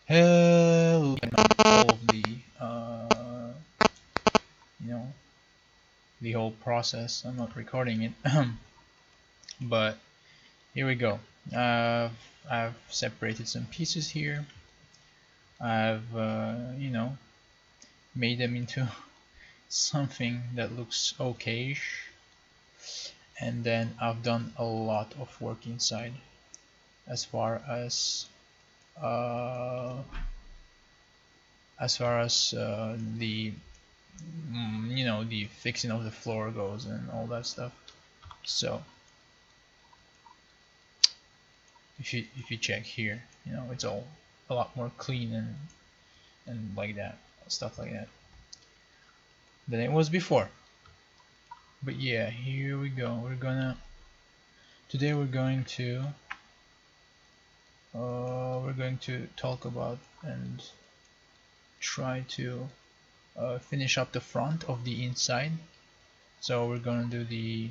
Hello, all of the you know the whole process. I'm not recording it, but here we go. I've separated some pieces here. I've made them into something that looks okayish, and then I've done a lot of work inside as far as uh, the the fixing of the floor goes and all that stuff. So if you check here, it's all a lot more clean and like that, stuff like that, than it was before. But yeah, here we go. Today we're going to talk about and try to finish up the front of the inside. So we're gonna do the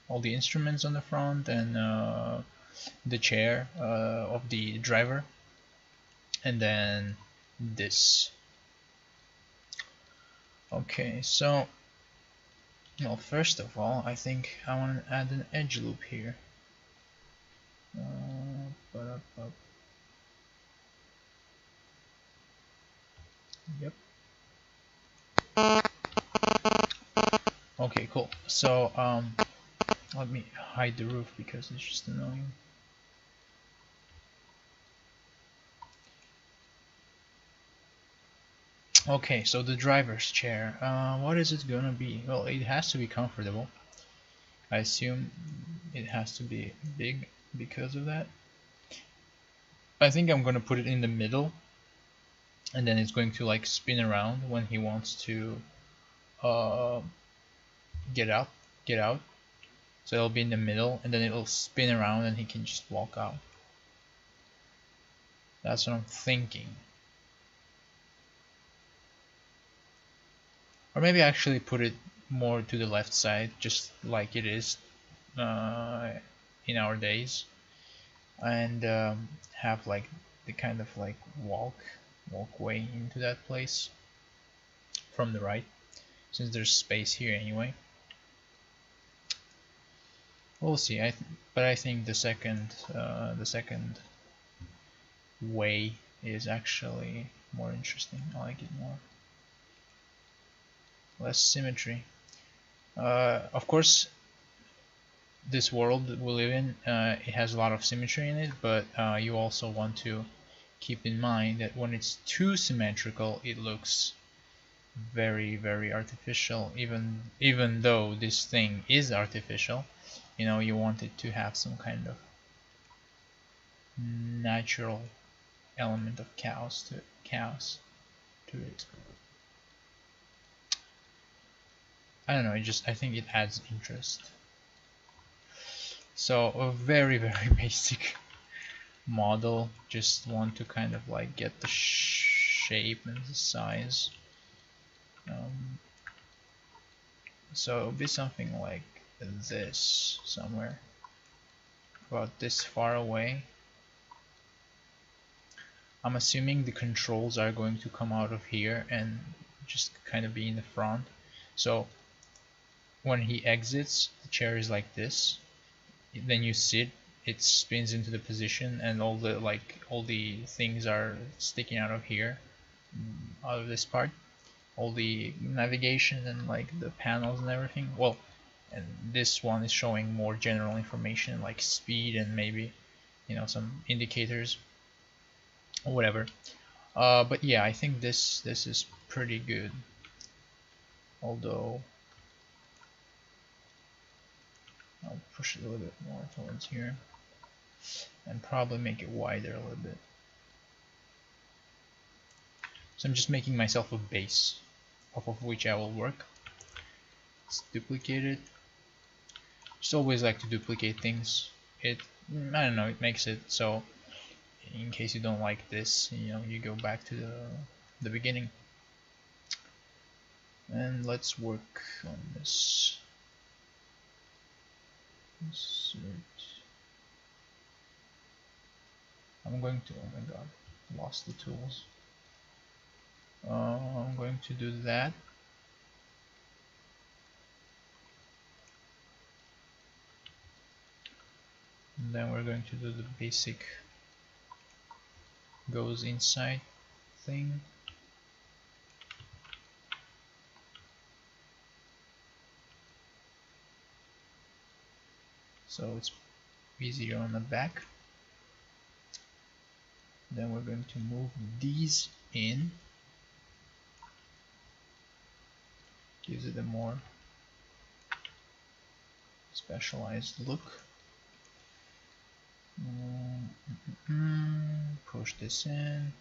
all the instruments on the front and the chair of the driver, and then this. Okay, so well, first of all, I think I want to add an edge loop here. Yep. Okay, cool. So let me hide the roof because it's just annoying. Okay, so the driver's chair. What is it gonna be? Well, it has to be comfortable. I assume it has to be big because of that. I think I'm gonna put it in the middle, and then it's going to like spin around when he wants to uh, get out. So it'll be in the middle, and then it'll spin around, and he can just walk out. That's what I'm thinking. Or maybe actually put it more to the left side, just like it is in our days, and have like the kind of like walkway into that place from the right, since there's space here anyway. We'll see. But I think the second way is actually more interesting. I like it more. Less symmetry. Of course, this world we live in, it has a lot of symmetry in it, but you also want to keep in mind that when it's too symmetrical, it looks very, very artificial. Even though this thing is artificial, you want it to have some kind of natural element of chaos to it. I don't know. I think it adds interest. So a very, very basic model. Just want to kind of like get the shape and the size. So it'll be something like this, somewhere about this far away. I'm assuming the controls are going to come out of here and just kind of be in the front. So when he exits, the chair is like this. Then you sit, it spins into the position, and all the things are sticking out of here, out of this part. All the navigation and like the panels and everything. Well, and this one is showing more general information like speed and maybe some indicators or whatever. But yeah, I think this is pretty good. Although I'll push it a little bit more towards here and probably make it wider a little bit. So I'm just making myself a base off of which I will work. Let's duplicate it. Just always like to duplicate things. I don't know, it makes it so in case you don't like this, you go back to the beginning. And let's work on this. Insert. I'm going to, oh my god, Lost the tools. I'm going to do that. And then we're going to do the basic goes inside thing. So it's easier on the back. Then we're going to move these in. Gives it a more specialized look. Push this in.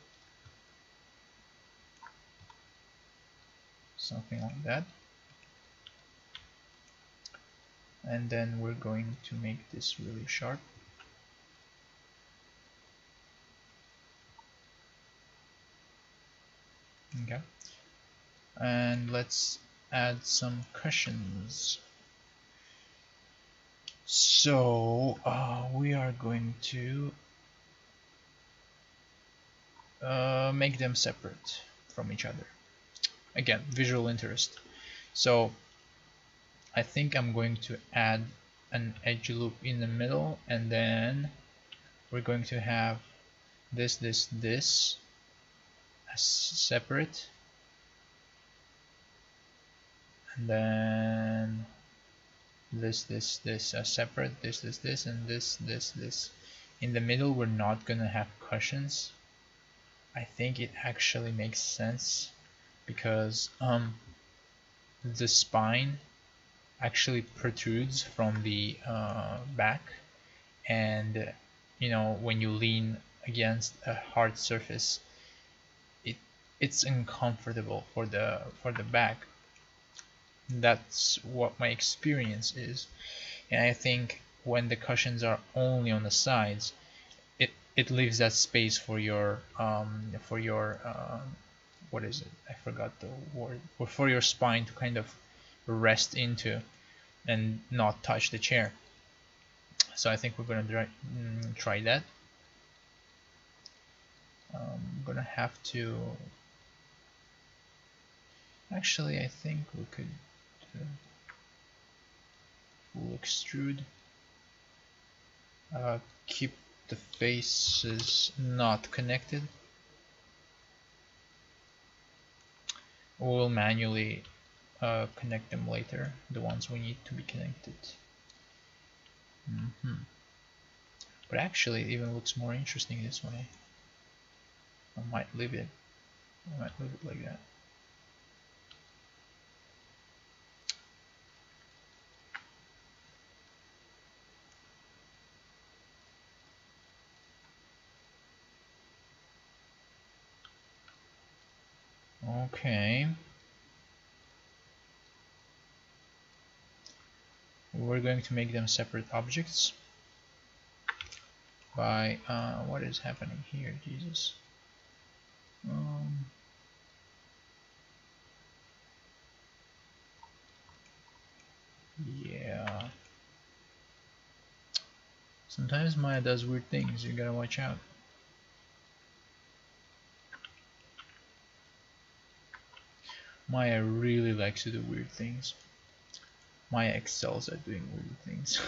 Something like that. And then we're going to make this really sharp. Okay. And let's add some cushions. So we are going to make them separate from each other. Again, visual interest. So I think I'm going to add an edge loop in the middle, and then we're going to have this as separate, and then this as separate, this and this. In the middle we're not gonna have cushions. I think it actually makes sense because the spine actually protrudes from the back, and you know, when you lean against a hard surface, it's uncomfortable for the back. That's what my experience is, and I think when the cushions are only on the sides, it leaves that space for your what is it? I forgot the word. For your spine to kind of rest into and not touch the chair. So I think we're gonna try that. I'm gonna have to. Actually, I think we could full extrude. Keep the faces not connected. We'll manually connect them later, the ones we need to be connected. But actually, it even looks more interesting this way. I might leave it like that. Okay. We're going to make them separate objects by what is happening here, Jesus. Yeah. Sometimes Maya does weird things, you gotta watch out. Maya really likes to do weird things. Maya excels at doing weird things.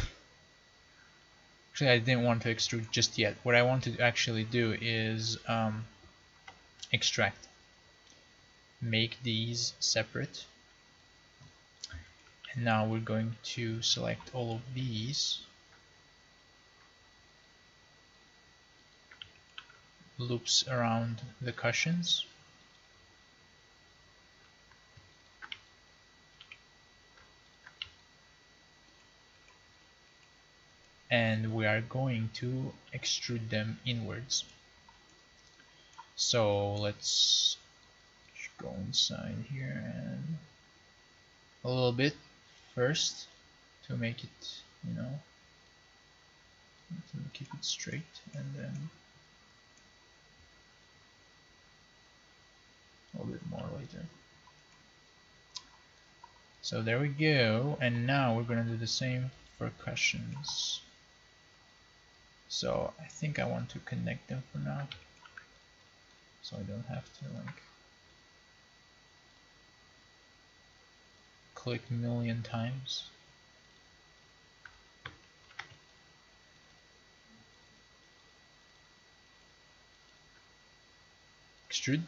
Actually, I didn't want to extrude just yet. What I want to actually do is extract. Make these separate. And now we're going to select all of these. Loops around the cushions. And we are going to extrude them inwards. So let's go inside here and a little bit first to make it, you know, to keep it straight, and then a little bit more later. So there we go, and now we're gonna do the same for cushions. So I think I want to connect them for now. so I don't have to like click a million times. Extrude.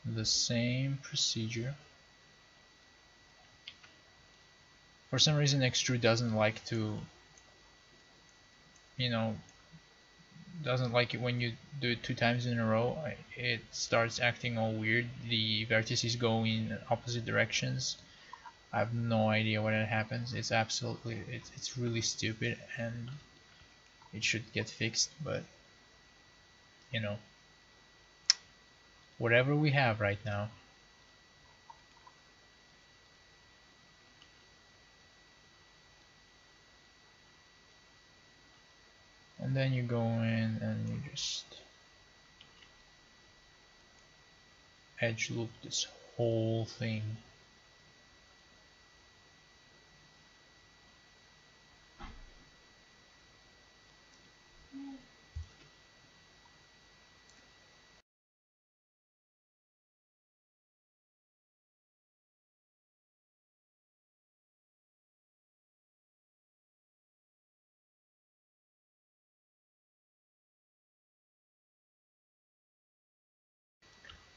The same procedure. For some reason extrude doesn't like to, you know, doesn't like it when you do it 2 times in a row. It starts acting all weird. The vertices go in opposite directions. I have no idea why that happens. It's absolutely, it's really stupid and it should get fixed, but you know, whatever we have right now. And then you go in and you just edge loop this whole thing.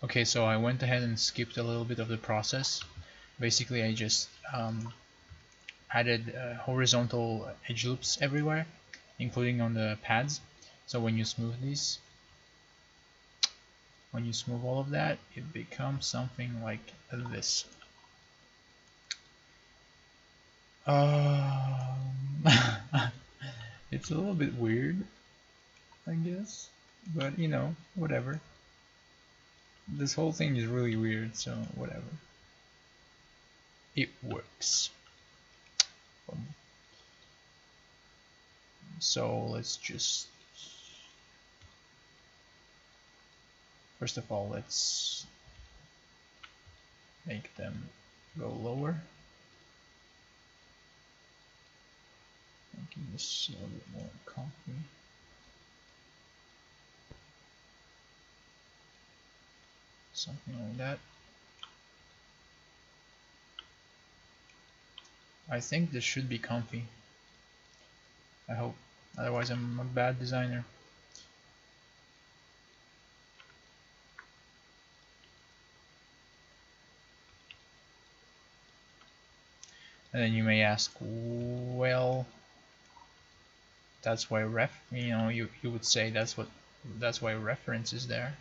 Okay, so I went ahead and skipped a little bit of the process. Basically, I just added horizontal edge loops everywhere, including on the pads. So when you smooth these, when you smooth all of that, it becomes something like this. It's a little bit weird, I guess, but you know, whatever. This whole thing is really weird, so whatever. It works. So let's just, first of all, let's make them go lower. Making this a little bit more comfy. Something like that. I think this should be comfy. I hope. Otherwise I'm a bad designer. And then you may ask, well, that's why you would say that's why reference is there.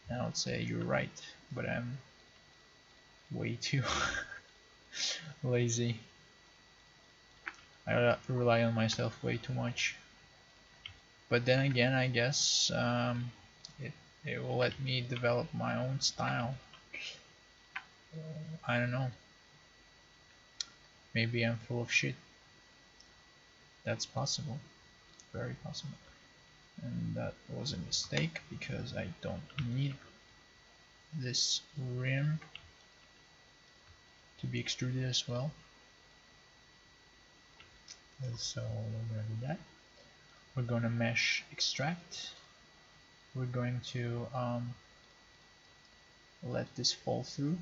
And I would say you're right, but I'm way too lazy. I rely on myself way too much. But then again, I guess it will let me develop my own style. I don't know. Maybe I'm full of shit. That's possible. Very possible. And that was a mistake because I don't need this rim to be extruded as well. So we're gonna do that. We're gonna mesh extract. We're going to let this fall through.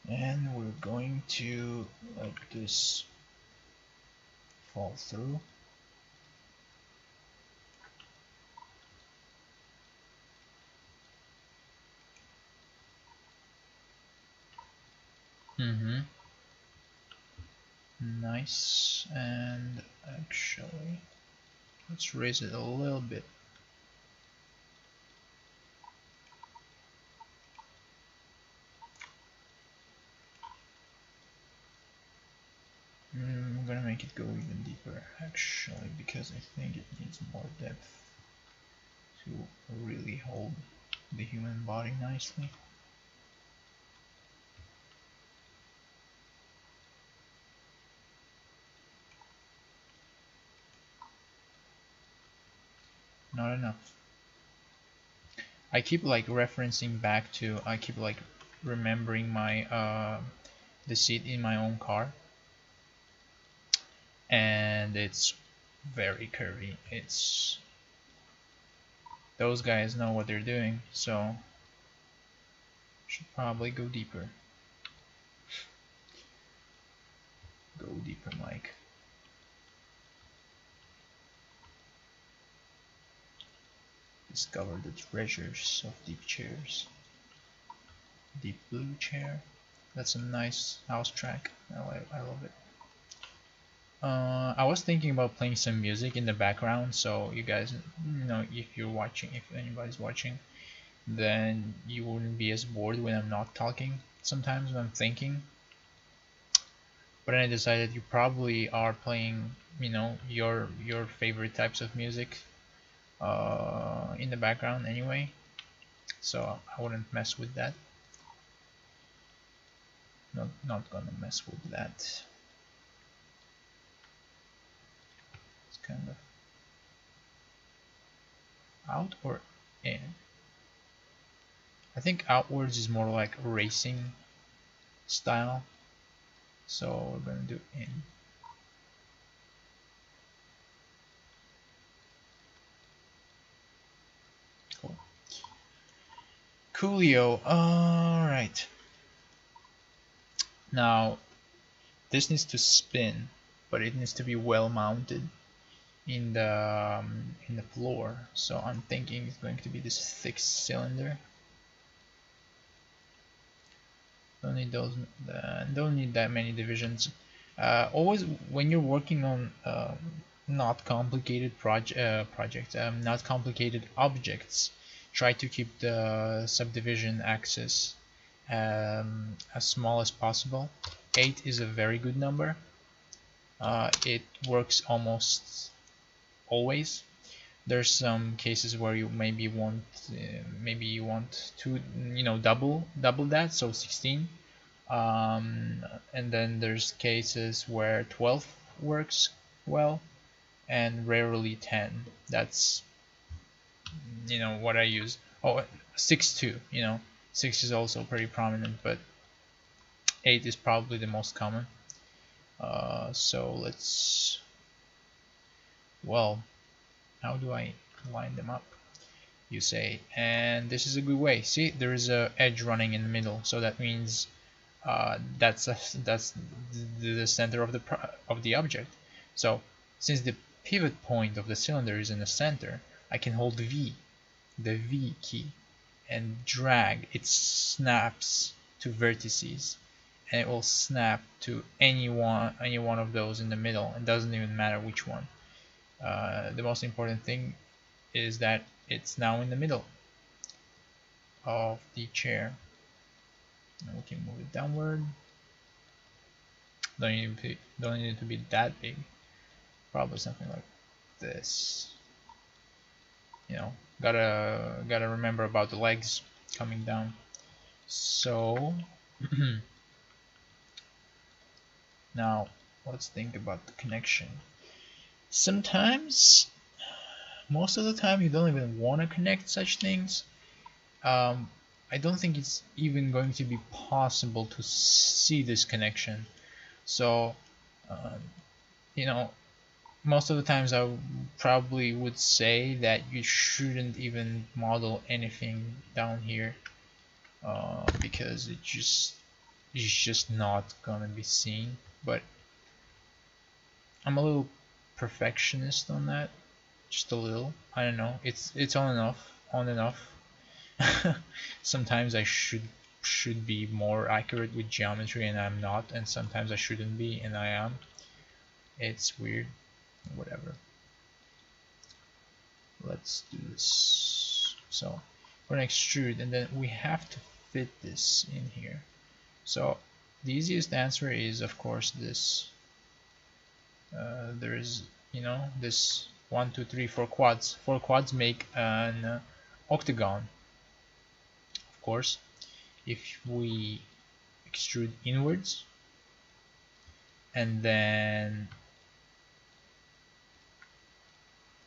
And we're going to let this fall through. Nice. And actually, let's raise it a little bit. I'm gonna make it go even deeper actually, because I think it needs more depth to really hold the human body nicely. not enough. I keep like referencing back to, I keep like remembering my the seat in my own car, and it's very curvy. It's, those guys know what they're doing, so should probably go deeper. Go deeper, Mike. Discover the treasures of deep chairs. Deep blue chair. That's a nice house track. I love it. I was thinking about playing some music in the background, so you guys, you know, if you're watching, if anybody's watching, then you wouldn't be as bored when I'm not talking. Sometimes when I'm thinking. But then I decided you probably are playing, you know, your favorite types of music in the background anyway, so I wouldn't mess with that. Not gonna mess with that. It's kind of out or in. I think outwards is more like racing style, so we're gonna do in. Cool. Coolio. Alright. Now this needs to spin, but it needs to be well mounted in the floor. So I'm thinking it's going to be this thick cylinder. Don't need those. Don't need that many divisions. Always when you're working on not complicated projects, not complicated objects, try to keep the subdivision axis as small as possible. 8 is a very good number. It works almost always. There's some cases where you maybe want to, you know, double that, so 16. And then there's cases where 12 works well, and rarely 10. That's, you know, what I use. Oh, 6 too, you know, 6 is also pretty prominent, but 8 is probably the most common. So let's, well, how do I line them up, you say? And this is a good way. See, there is a edge running in the middle, so that means that's the center of the object. So since the pivot point of the cylinder is in the center, I can hold V, the V key, and drag. It snaps to vertices, and it will snap to any one of those in the middle. It doesn't even matter which one. The most important thing is that it's now in the middle of the chair. Now we can move it downward. Don't need it to be that big. Probably something like this. You know, gotta remember about the legs coming down. So now let's think about the connection. Sometimes, most of the time, you don't even want to connect such things. I don't think it's even going to be possible to see this connection. So, you know, most of the times I probably would say that you shouldn't even model anything down here, because it's just not gonna be seen. But I'm a little perfectionist on that, just a little. I don't know. It's on and off. Sometimes I should be more accurate with geometry, and I'm not, and sometimes I shouldn't be, and I am. It's weird. Whatever. Let's do this. So we're gonna extrude, and then we have to fit this in here. So the easiest answer is, of course, this. There is, you know, this 1, 2, 3, 4 quads. 4 quads make an octagon. Of course, if we extrude inwards and then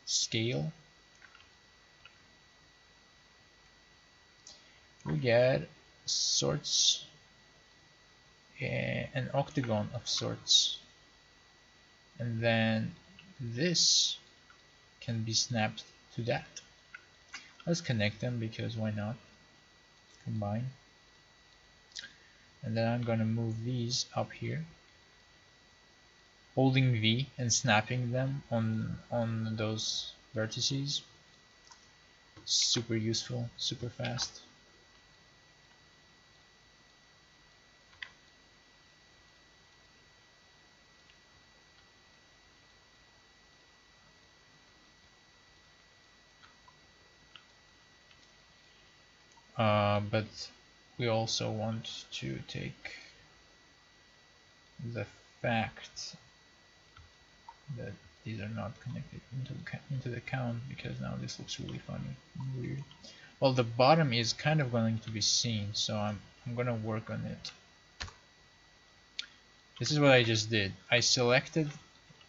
scale we get sorts, an octagon of sorts, and then this can be snapped to that. Let's connect them because why not? Combine. And then I'm gonna move these up here, holding V and snapping them on those vertices. Super useful, super fast. But we also want to take the fact that these are not connected into the count, because now this looks really funny and weird. Well, the bottom is kind of going to be seen, so I'm gonna work on it. This is what I just did. I selected,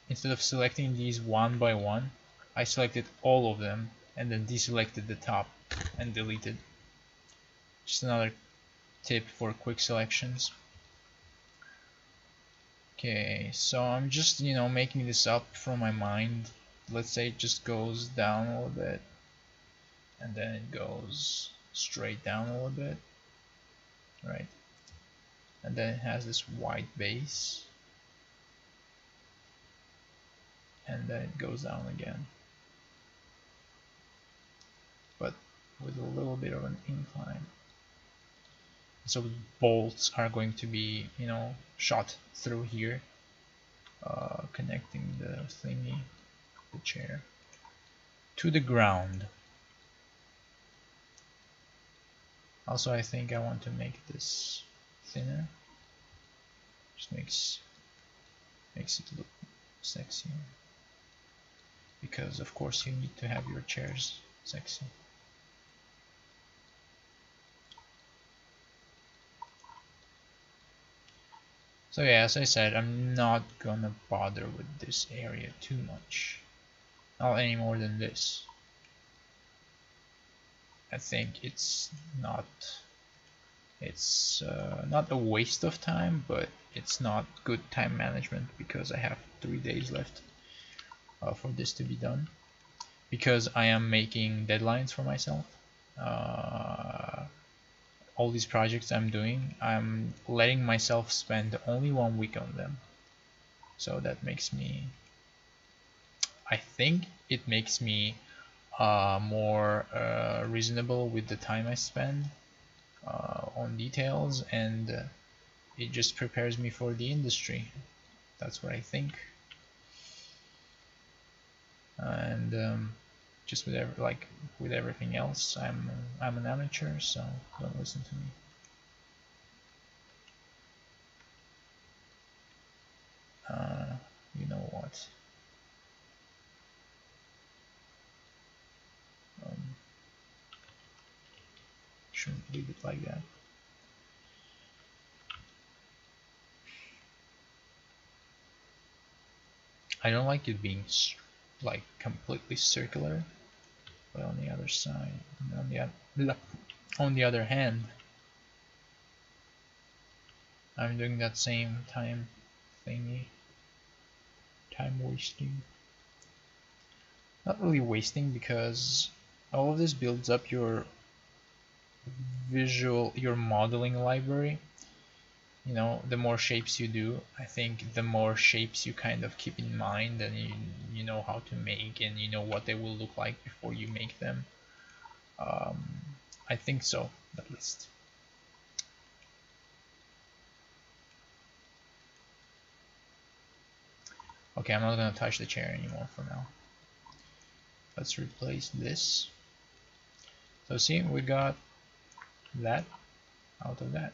instead of selecting these one by one, I selected all of them and then deselected the top and deleted. Just another tip for quick selections. Okay, so I'm just, making this up from my mind. Let's say it just goes down a little bit, and then it goes straight down a little bit, right? And then it has this white base, and then it goes down again, but with a little bit of an incline. So bolts are going to be, shot through here, connecting the thingy, the chair, to the ground. Also, I think I want to make this thinner. Just makes it look sexy. Because of course you need to have your chairs sexy. So yeah, as I said, I'm not gonna bother with this area too much. Not any more than this. I think it's not a waste of time, but it's not good time management, because I have 3 days left for this to be done, because I am making deadlines for myself. All these projects I'm doing, I'm letting myself spend only 1 week on them. So that makes me, I think it makes me more reasonable with the time I spend on details, and it just prepares me for the industry. That's what I think. And just with everything else, I'm an amateur, so don't listen to me. You know what? Shouldn't leave it like that. I don't like it being like completely circular, but on the other side, on the other hand, I'm doing that same time thingy, time wasting. Not really wasting, because all of this builds up your modeling library. The more shapes you do, I think the more shapes you kind of keep in mind, and you know how to make, and you know what they will look like before you make them. I think so, at least. Okay, I'm not gonna touch the chair anymore for now. Let's replace this. So see, we got that out of that.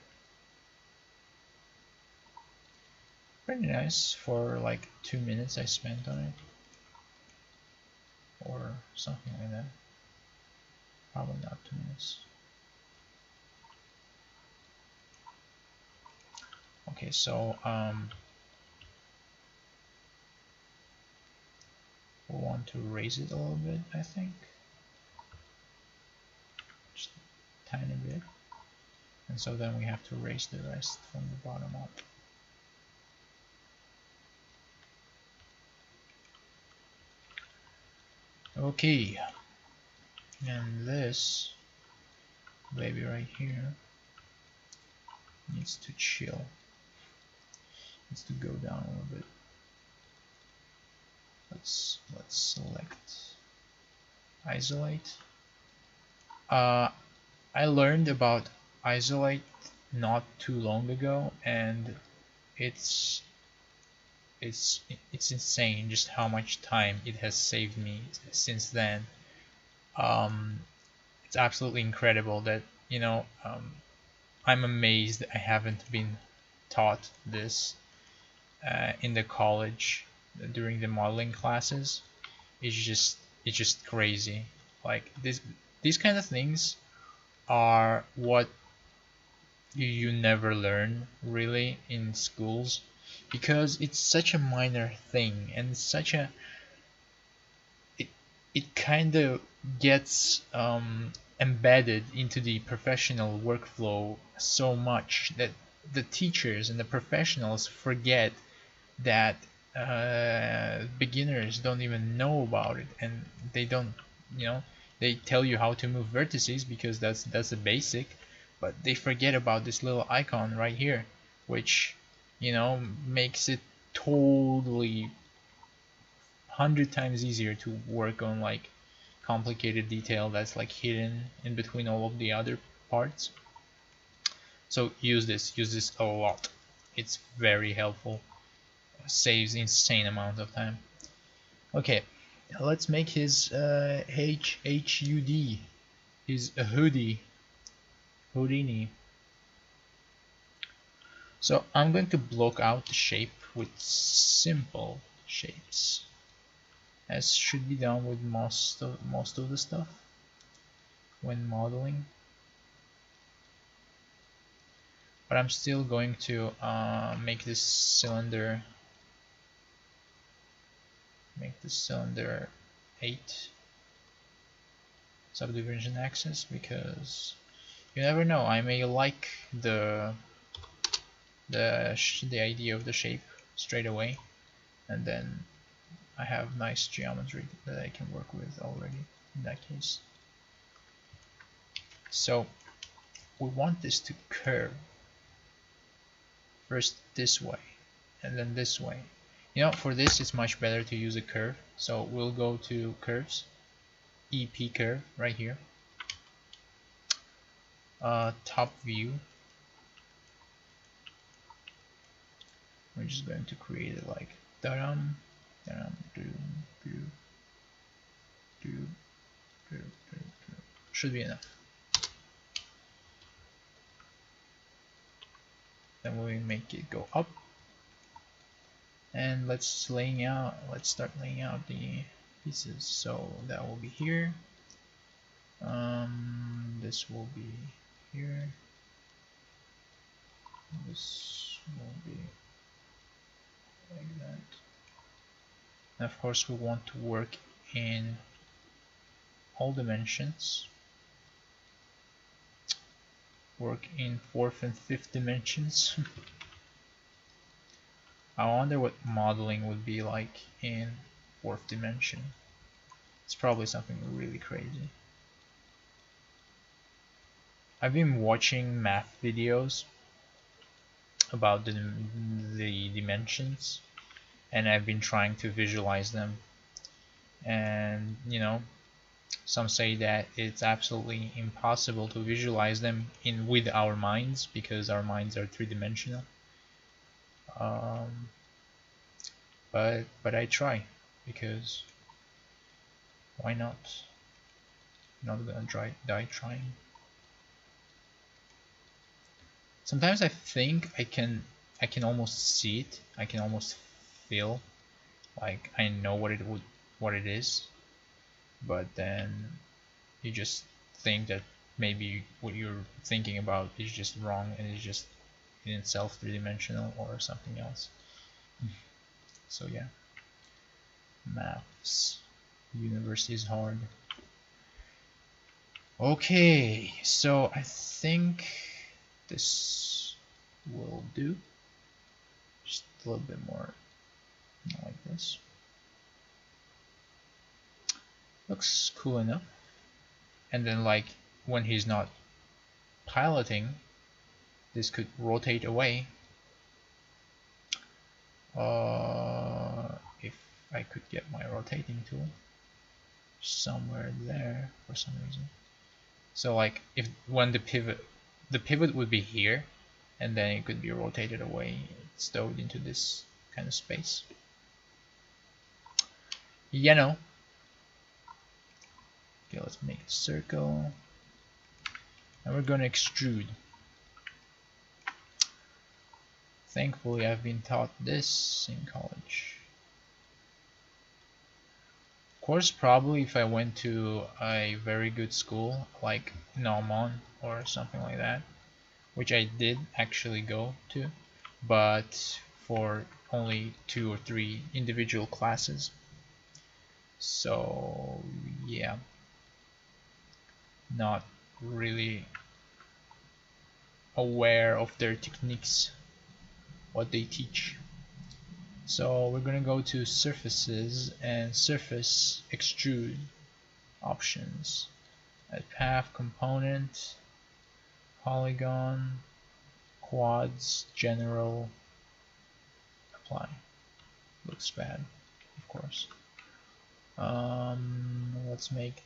Pretty nice for like 2 minutes I spent on it, or something like that. Probably not 2 minutes. Okay, so we'll want to raise it a little bit, I think. Just a tiny bit. and so then we have to erase the rest from the bottom up. Okay, and this baby right here needs to chill, needs to go down a little bit. Let's select isolate. I learned about isolate not too long ago, and it's insane just how much time it has saved me since then. It's absolutely incredible that, you know, I'm amazed I haven't been taught this in the college during the modeling classes. It's just crazy. Like these kind of things are what you never learn really in schools, because it's such a minor thing, and such a it kind of gets embedded into the professional workflow so much that the teachers and the professionals forget that beginners don't even know about it, and they don't, you know, they tell you how to move vertices because that's the basic, but they forget about this little icon right here, which, you know, makes it totally 100 times easier to work on like complicated detail that's like hidden in between all of the other parts. So use this a lot. It's very helpful. Saves insane amount of time. Okay, let's make his HUD, his Houdini. So I'm going to block out the shape with simple shapes, as should be done with most of the stuff when modeling. But I'm still going to make this cylinder 8 subdivision axis, because you never know, I may like the idea of the shape straight away, and then I have nice geometry that I can work with already in that case. So we want this to curve first this way and then this way. You know, for this it's much better to use a curve, so we'll go to curves, EP curve right here, top view. We're just going to create it like da-dum, da-dum, should be enough. Then we make it go up, and let's start laying out the pieces. So that will be here, this will be here, this will be like that. And of course we want to work in all dimensions, work in 4th and 5th dimensions. I wonder what modeling would be like in 4th dimension. It's probably something really crazy. I've been watching math videos about the dimensions, and I've been trying to visualize them, and you know, some say that it's absolutely impossible to visualize them with our minds, because our minds are three-dimensional. But I try, because why not? I'm not gonna die trying. Sometimes I think I can almost see it. I can almost feel like I know what it is, but then you just think that maybe what you're thinking about is just wrong, and it's just in itself three-dimensional or something else. So yeah, maths, universe is hard. Okay, so I think This will do. Just a little bit more like this. Looks cool enough. And then like when he's not piloting, this could rotate away. If I could get my rotating tool somewhere there for some reason. So like if when the pivot would be here, and then it could be rotated away, stowed into this kind of space. You know. Okay, let's make a circle. And we're gonna extrude. Thankfully, I've been taught this in college. Of course, probably if I went to a very good school like Nauman or something like that, which I did actually go to, but for only 2 or 3 individual classes. So yeah, not really aware of their techniques, what they teach. So we're gonna go to surfaces and surface extrude options. At path component, polygon, quads, general, apply. Looks bad, of course. Let's make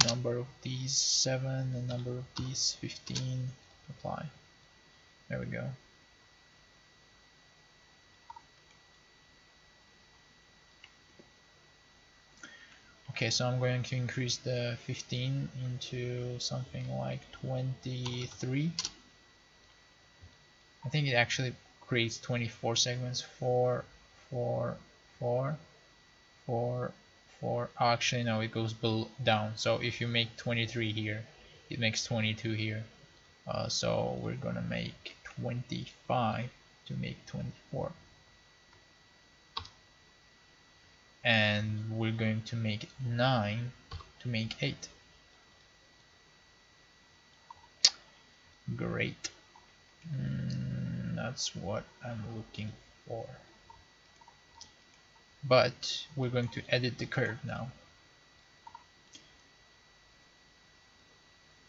number of these 7 and number of these 15. Apply. There we go. Okay, so I'm going to increase the 15 into something like 23. I think it actually creates 24 segments. 4, 4, 4, 4, 4. Oh, actually no, it goes down. So if you make 23 here, it makes 22 here. So we're gonna make 25 to make 24. And we're going to make 9 to make 8. Great. That's what I'm looking for. But we're going to edit the curve now.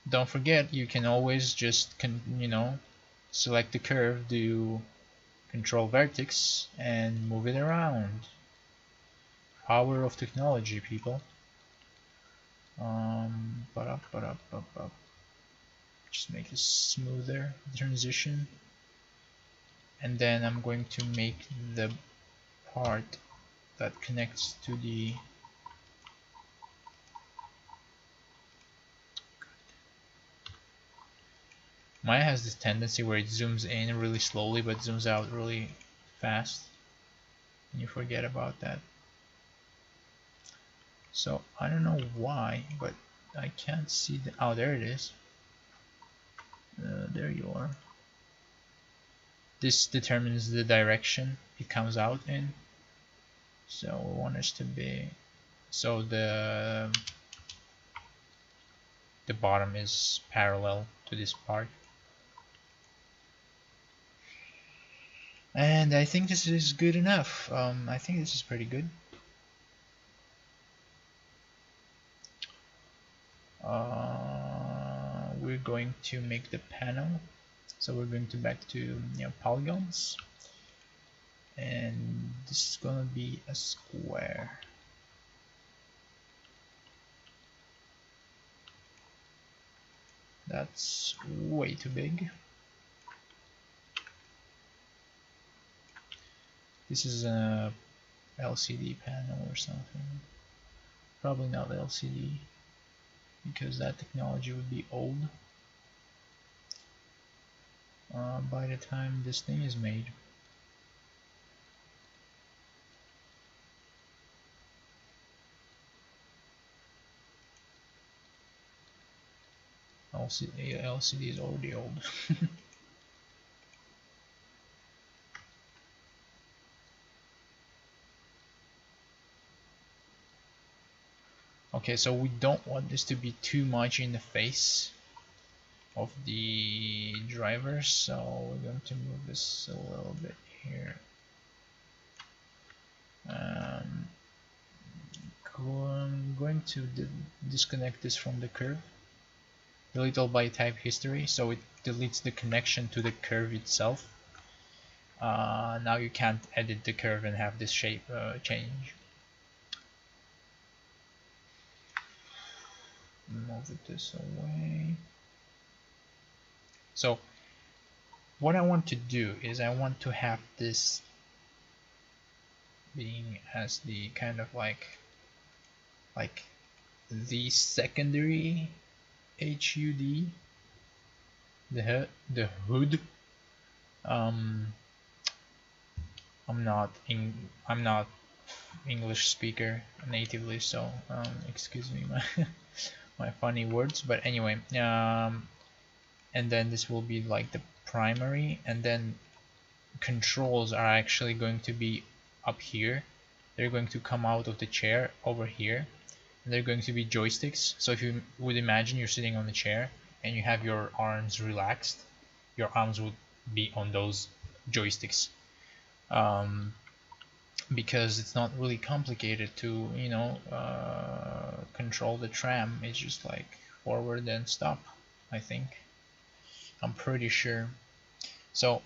Don't forget, you can always just select the curve, do control vertex and move it around. Power of technology, people. Just make a smoother transition, and then I'm going to make the part that connects to the Maya has this tendency where it zooms in really slowly but zooms out really fast, and you forget about that. So I don't know why, but I can't see the, oh, there it is. There you are. This determines the direction it comes out in. So we want it to be, so the bottom is parallel to this part. And I think this is good enough. I think this is pretty good. We're going to make the panel. So we're going to back to polygons. And this is gonna be a square. That's way too big. This is a LCD panel or something. Probably not LCD, because that technology would be old by the time this thing is made. LCD is already old. Okay, so we don't want this to be too much in the face of the driver, so we're going to move this a little bit here. I'm going to disconnect this from the curve. Delete all by type history, so it deletes the connection to the curve itself. Now you can't edit the curve and have this shape change. Move this away. So what I want to do is I want to have this being as the kind of like the secondary HUD, the hood. I'm not English speaker natively, so excuse me my my funny words, but anyway, and then this will be like the primary, and then controls are actually going to be up here. They're going to come out of the chair over here, and they're going to be joysticks. So if you would imagine you're sitting on the chair and you have your arms relaxed, your arms would be on those joysticks, because it's not really complicated to, you know, control the tram. It's just like forward and stop, I think. I'm pretty sure. So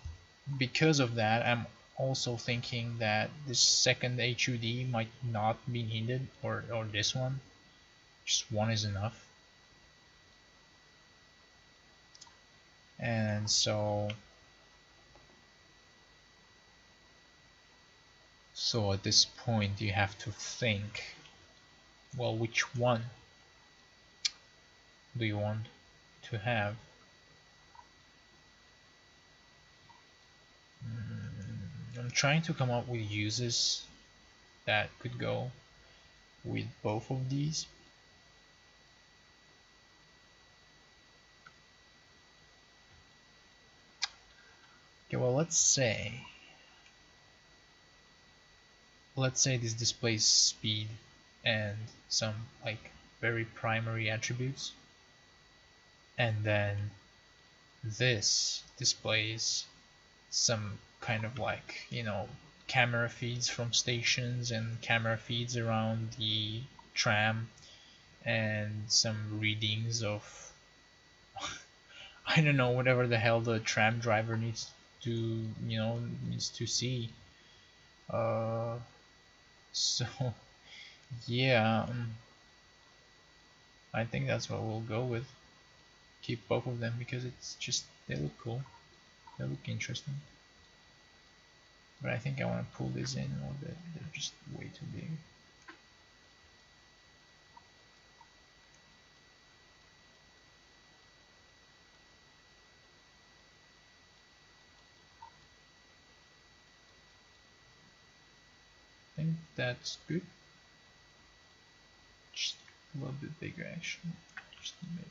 because of that, I'm also thinking that this second HUD might not be needed, or this one. Just one is enough. And so at this point you have to think, well, which one do you want to have? I'm trying to come up with uses that could go with both of these. Okay, well, let's say this displays speed and some like very primary attributes, and then this displays some kind of like, you know, camera feeds from stations and camera feeds around the tram and some readings of I don't know, whatever the hell the tram driver needs to, you know, needs to see. So yeah, I think that's what we'll go with. Keep both of them because it's just, they look cool, they look interesting. But I think I want to pull this in a little bit. They're just way too big. I think that's good. Just a little bit bigger, actually. Just a bit.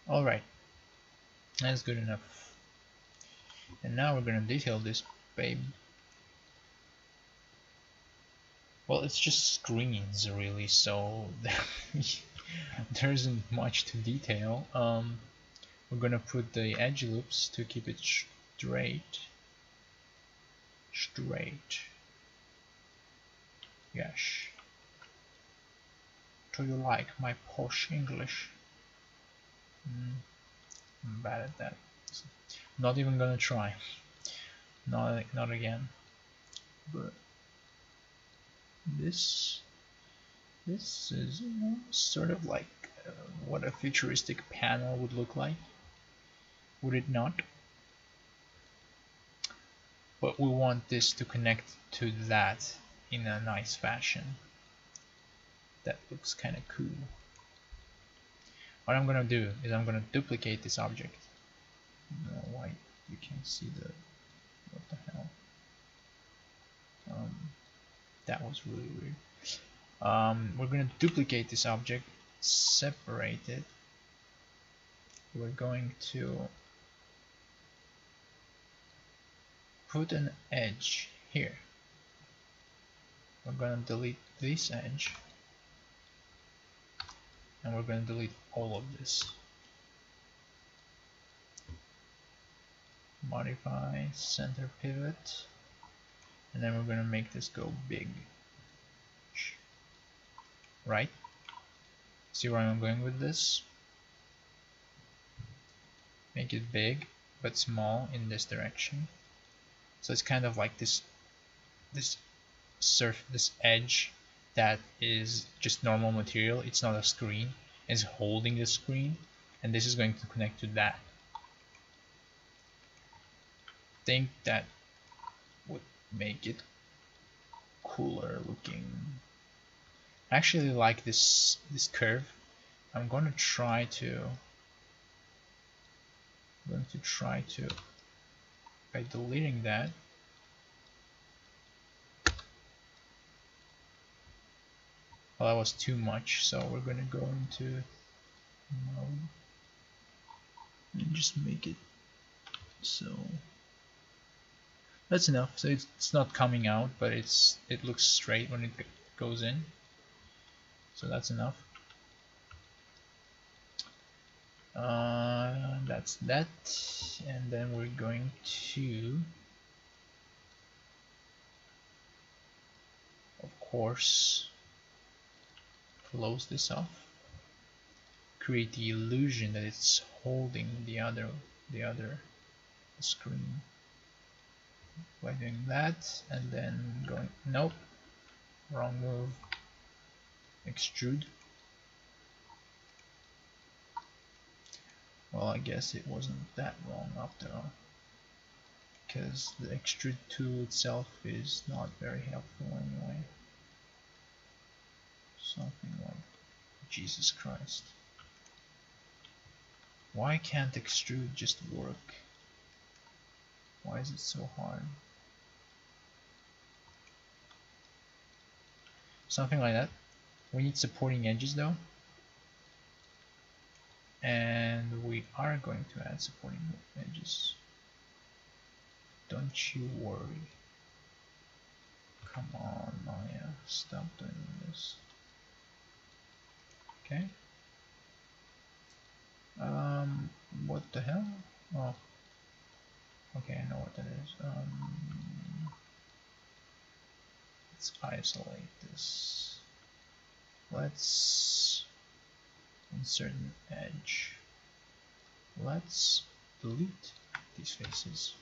Alright, that's good enough. And now we're gonna detail this babe. Well, it's just screens really, so there isn't much to detail. We're gonna put the edge loops to keep it straight. Yes. Do you like my posh English? I'm bad at that. Not even gonna try. Not again. But this is, you know, sort of like what a futuristic panel would look like, would it not? But we want this to connect to that in a nice fashion. That looks kind of cool. What I'm gonna do is I'm gonna duplicate this object. I don't know why you can't see the, what the hell. That was really weird. We're going to duplicate this object, separate it. We're going to put an edge here. We're going to delete this edge. and we're going to delete all of this. Modify center pivot, and then we're going to make this go big, right? See where I'm going with this? Make it big but small in this direction. So it's kind of like this edge that is just normal material. It's not a screen. It's holding the screen, and this is going to connect to that. Think that would make it cooler looking. I actually like this curve. I'm going to try to by deleting that. Well, that was too much, so we're going to go into mode and just make it so that's enough. So it's not coming out, but it looks straight when it goes in. So that's enough. That's that, and then we're going to, of course, close this off. Create the illusion that it's holding the other screen by doing that, and then going, nope, wrong move, extrude. Well, I guess it wasn't that wrong after all, because the extrude tool itself is not very helpful anyway. Something like, Jesus Christ. Why can't extrude just work? Why is it so hard? Something like that. We need supporting edges though. And we are going to add supporting edges. Don't you worry. Come on, Maya. Stop doing this. Okay. What the hell? Oh. Okay, I know what that is. Let's isolate this. Let's insert an edge. Let's delete these faces.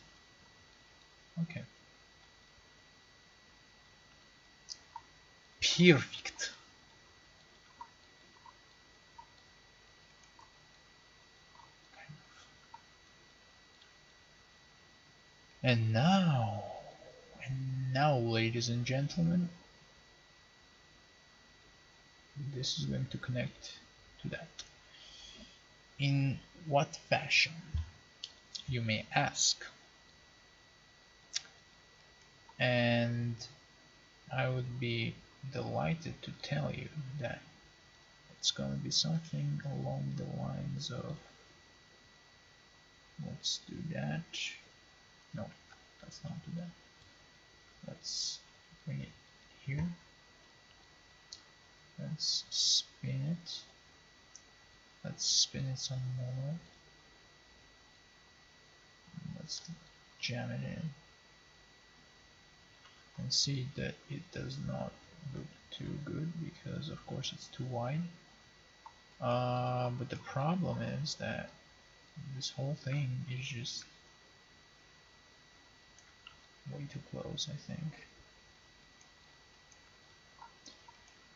Okay. Perfect. And now, ladies and gentlemen, this is going to connect to that. In what fashion, you may ask? And I would be delighted to tell you that it's going to be something along the lines of, let's do that. No, let's not do that. Let's bring it here. Let's spin it. Let's spin it some more. Let's jam it in and see that it does not look too good because of course it's too wide. But the problem is that this whole thing is just way too close, I think.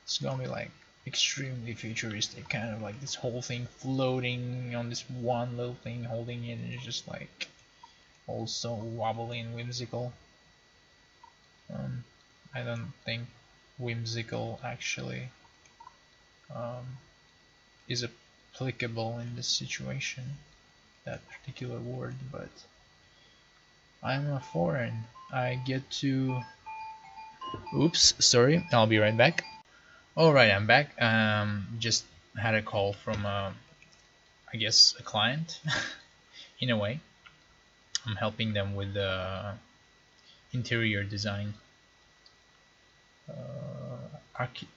It's gonna be like extremely futuristic, kind of like this whole thing floating on this one little thing holding it, and it's just like also wobbly and whimsical. I don't think whimsical actually is applicable in this situation, that particular word, but I'm a foreign. I get to, oops, sorry, I'll be right back. Alright, I'm back. Just had a call from I guess a client. In a way, I'm helping them with the interior design.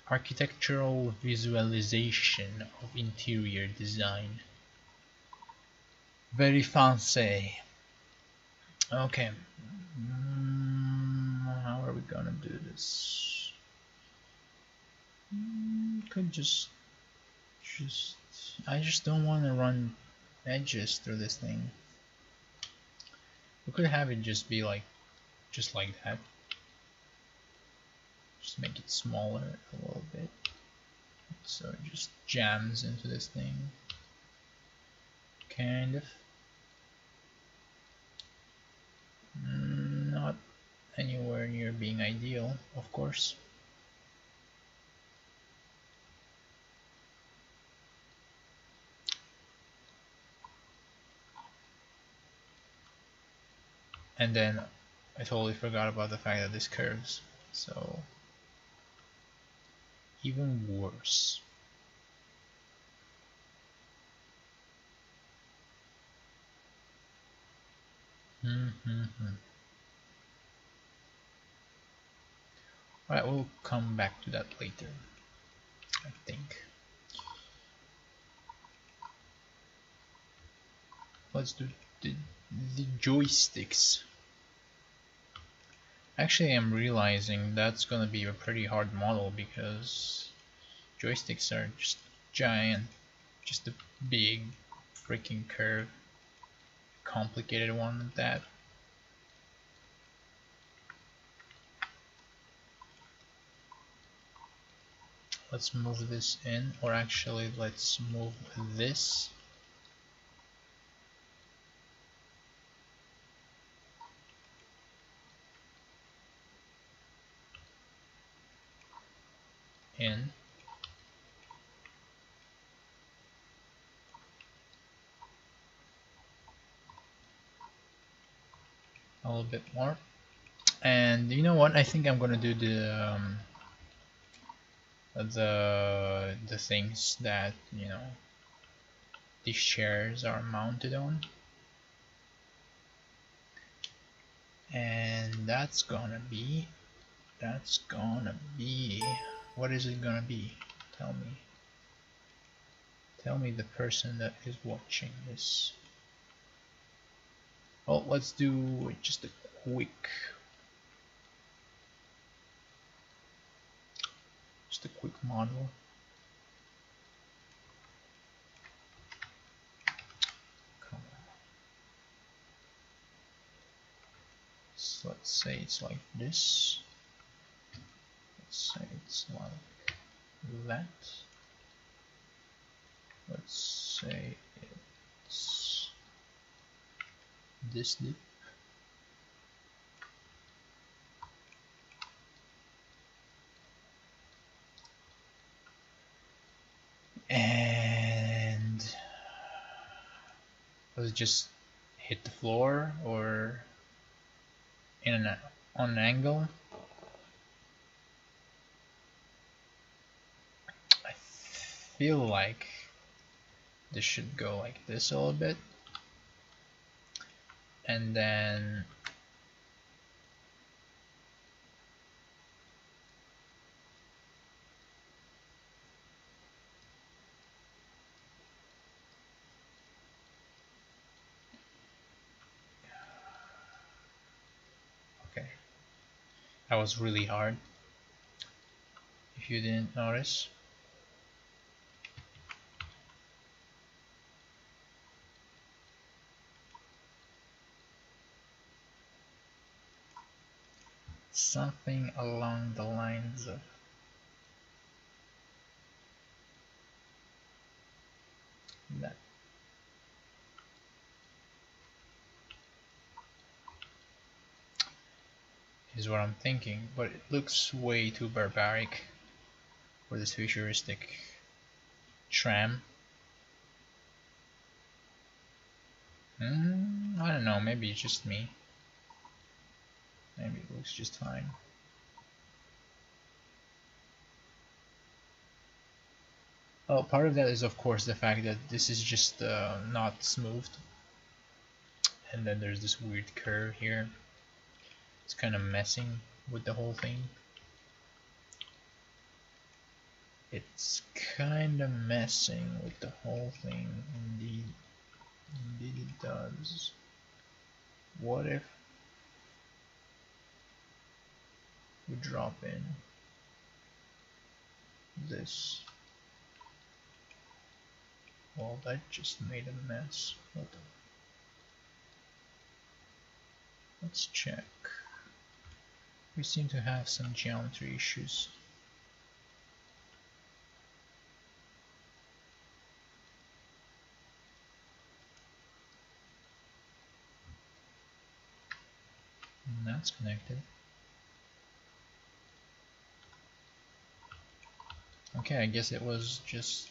architectural visualization of interior design. Very fancy. Okay. How are we gonna do this? Could just I just don't want to run edges through this thing. We could have it just be like just like that. Just make it smaller a little bit so it just jams into this thing, kind of. Not anywhere near being ideal, of course. And then I totally forgot about the fact that this curves, so even worse. Alright, we'll come back to that later, I think. Let's do the joysticks. Actually, I'm realizing that's gonna be a pretty hard model because joysticks are just giant, just a big freaking curve, complicated one at that. Let's move this in, or actually let's move this. In. A little bit more. And you know what? I think I'm gonna do the things that, you know, these chairs are mounted on. And that's gonna be what is it gonna be? Tell me the person that is watching this. Well, let's do just a quick model. Come on. So let's say it's like this. Let's say it's like that. Let's say it's this dip. And let's just hit the floor or on an angle. I feel like this should go like this a little bit, and then okay, that was really hard if you didn't notice. Something along the lines of that. Is what I'm thinking, but it looks way too barbaric for this futuristic tram. I don't know, maybe it's just me. Maybe it looks just fine. Oh, part of that is of course the fact that this is just not smoothed, and then there's this weird curve here. It's kind of messing with the whole thing. It's kind of messing with the whole thing. Indeed it does. What if we drop in this? Well, that just made a mess. Let's check. We seem to have some geometry issues. And that's connected. Okay, I guess it was just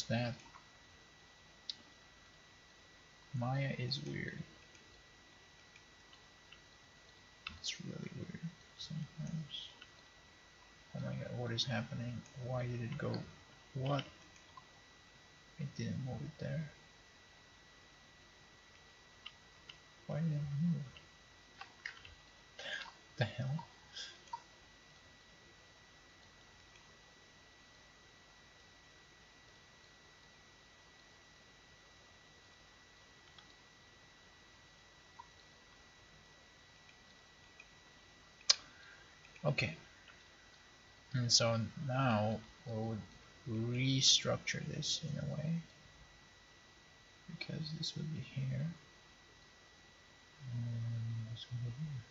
that. Maya is weird. It's really weird sometimes. Oh my god, what is happening? Why did it go? What? It didn't move it there. Why did it move? What the hell? Okay. And so now we would restructure this in a way, because this would be here, and this would be here.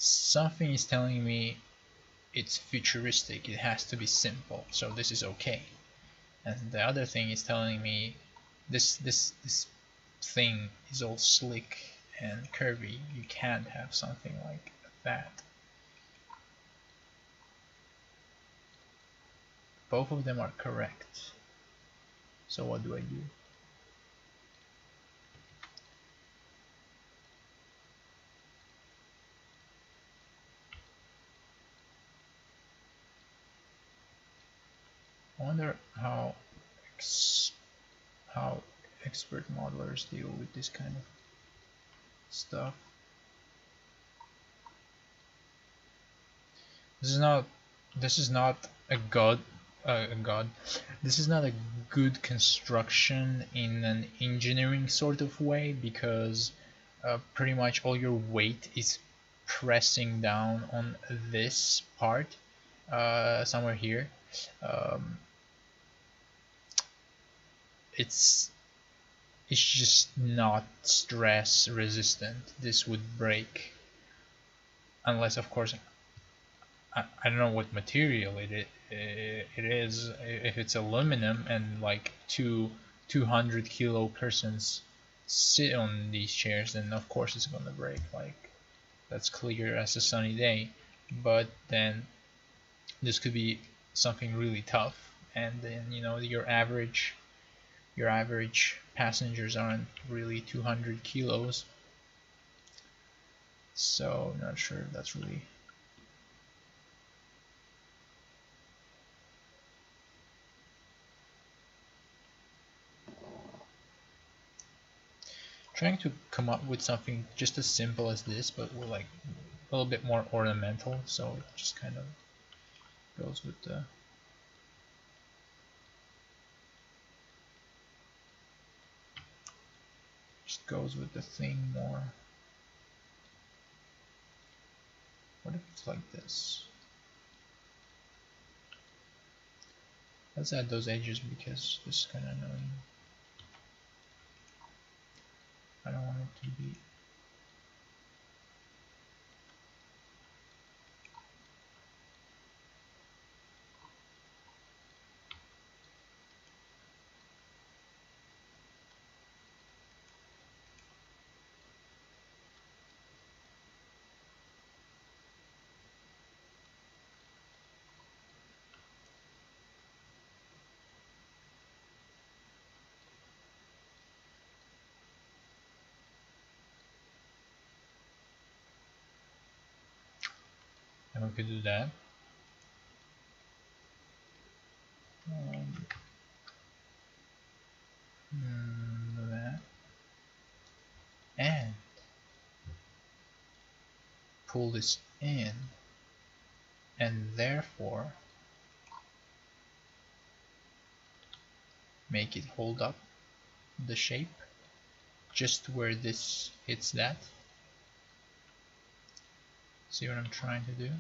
Something is telling me it's futuristic, it has to be simple, so this is okay. And the other thing is telling me this thing is all slick and curvy, you can't have something like that. Both of them are correct. So what do I do? I wonder how expert modelers deal with this kind of stuff. This is not this is not a good construction in an engineering sort of way, because pretty much all your weight is pressing down on this part somewhere here. It's just not stress resistant. This would break, unless of course I don't know what material it is. If it's aluminum and like 200 kilo persons sit on these chairs, then of course it's gonna break. Like, that's clear as a sunny day. But then this could be something really tough, and then your average passengers aren't really 200 kilos. So not sure if that's really trying to come up with something just as simple as this, but with like a little bit more ornamental, so it just kind of goes with the thing more. What if it's like this? Let's add those edges because this is kind of annoying. I don't want it to be we could do that. That and pull this in, and therefore make it hold up the shape just where this hits that. See what I'm trying to do?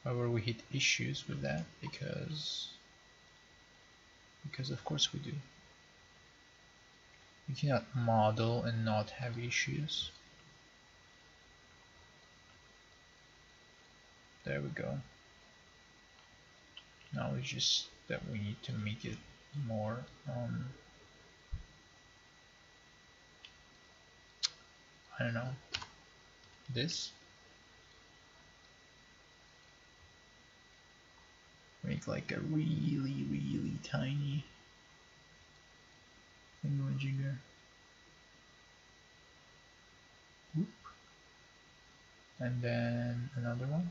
However, we hit issues with that because of course we do. You cannot model and not have issues. There we go. Now it's just that we need to make it more I don't know, this. Make like a really tiny thingamajigger. Whoop. And then another one.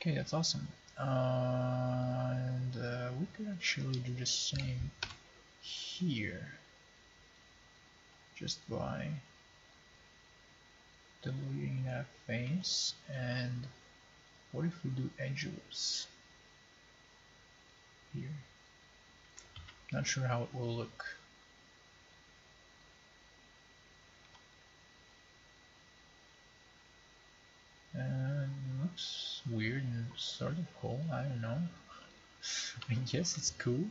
Okay, that's awesome. And we could actually do the same here, just by deleting that face. And what if we do edgeless here? Not sure how it will look. And it looks weird and sort of cool. I don't know. I guess it's cool.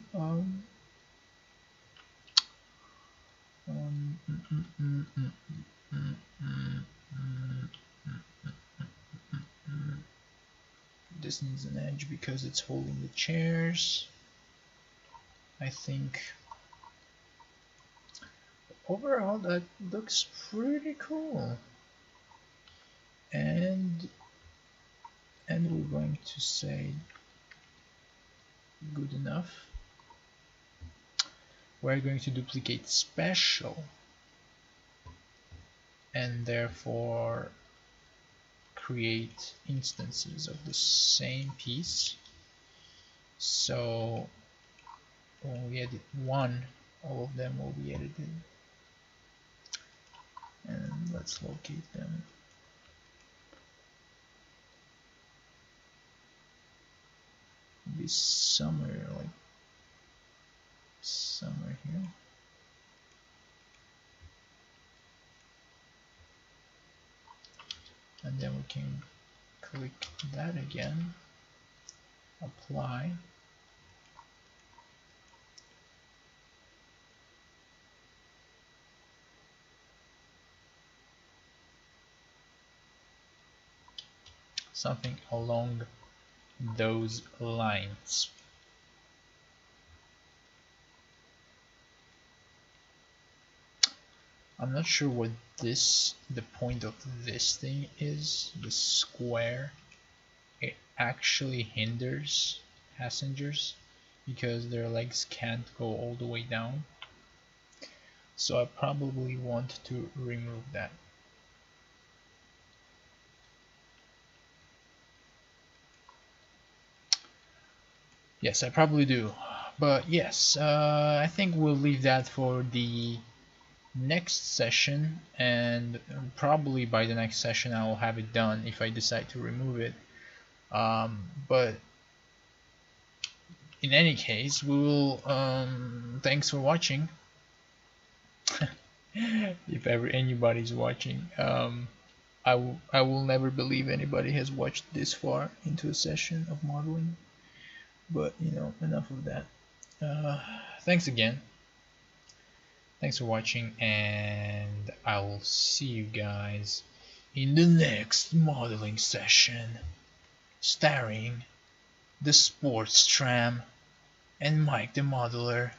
This needs an edge because it's holding the chairs. I think overall that looks pretty cool. And we're going to say good enough. We're going to duplicate special and therefore create instances of the same piece. So when we edit one, all of them will be edited. And let's locate them. Be somewhere like somewhere here. And then we can click that again, apply, something along those lines. I'm not sure what the point of this thing is, the square. It actually hinders passengers because their legs can't go all the way down. So I probably want to remove that. Yes, I probably do. But yes, I think we'll leave that for the next session, and probably by the next session I will have it done if I decide to remove it. But in any case, we will thanks for watching. If ever anybody's watching, I will never believe anybody has watched this far into a session of modeling. But you know, enough of that. Thanks again. Thanks for watching, and I will see you guys in the next modeling session, starring the sports tram and Mike the Modeler.